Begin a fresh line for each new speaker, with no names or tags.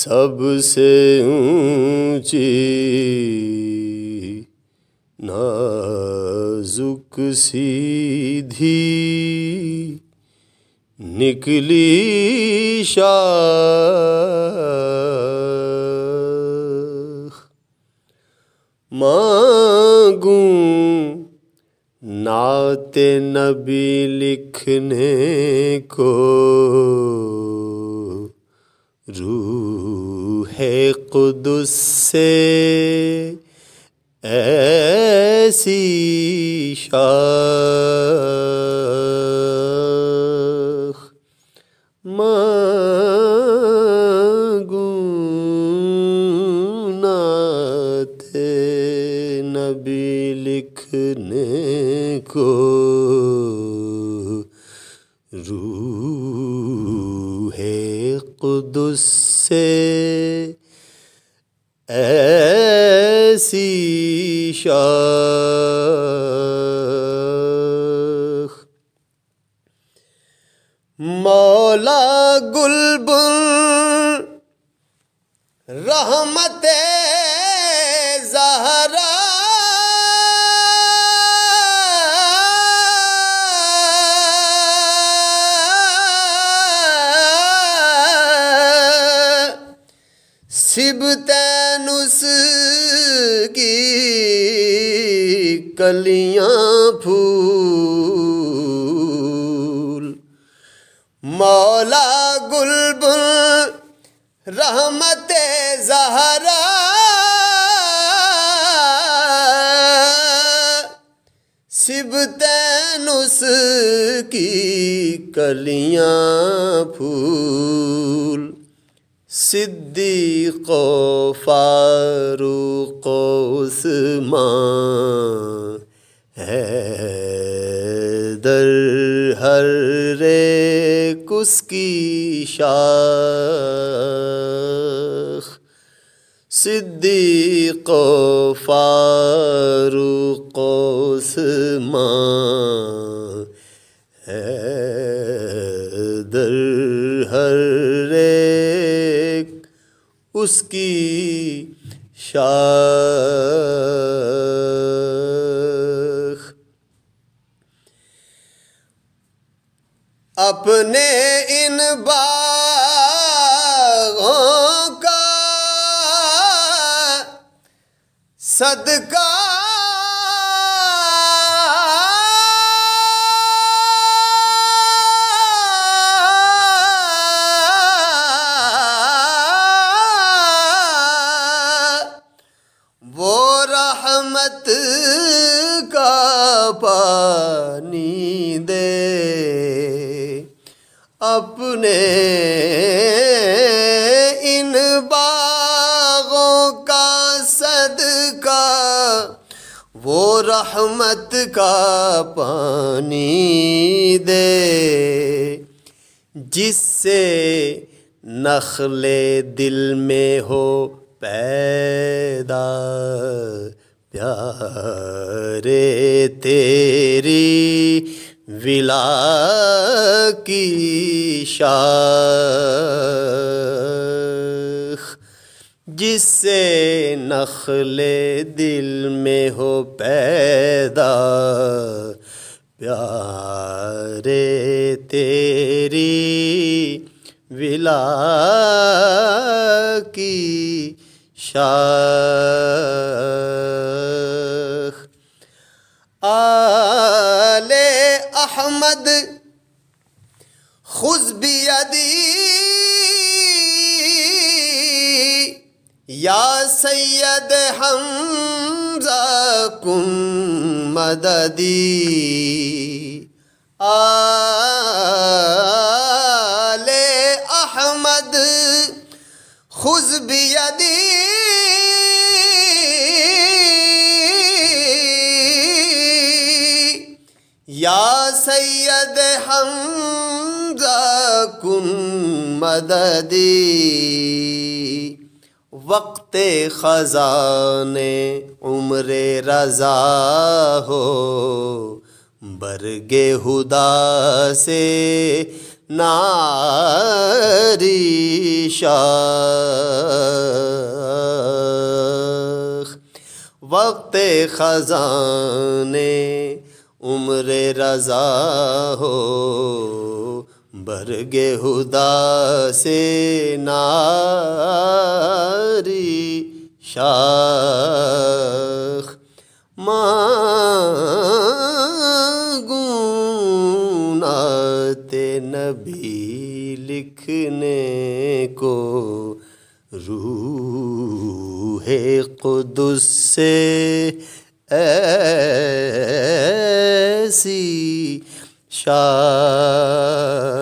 سب سے اونچی نازک سیدھی نکلی شاخ، مانگوں نعت نبی لکھنے کو روح قدس سے ایسی شاخ، مانگوں نعت نبی لکھنے کو روح قدس سے ایسی شاخ۔ مولا گلبن رحمت زہرا سبطین اس کی کلیاں پھول، مولا گلبن رحمت زہرا سبطین اس کی کلیاں پھول، صدیق و فاروق و عثمان حیدر ہر ایک اس کی شاخ، صدیق و فاروق و عثمان حیدر ہر ایک اس کی شاخ۔ اپنے ان باغوں کا صدقہ وہ رحمت کا پانی دے، اپنے ان باغوں کا صدقہ وہ رحمت کا پانی دے، جس سے نخل دل میں ہو پیدا پیارے تیری ولا کی شاخ، جس سے نخل دل میں ہو پیدا پیارے تیری ولا کی شاخ۔ آل احمد خذ بیدی یا سید حمزہ کن مددی، آل احمد خذ بیدی یا سید حمزہ کن مددی، وقت خزان عمر رضا ہو برگ ہدا سے، ناری شاخ وقت خزانے عمر رضا ہو، برگ ہدا سے ناری شاخ مانگوں نعت نبی لکھنے کو، روح قدس سے ایسی شاخ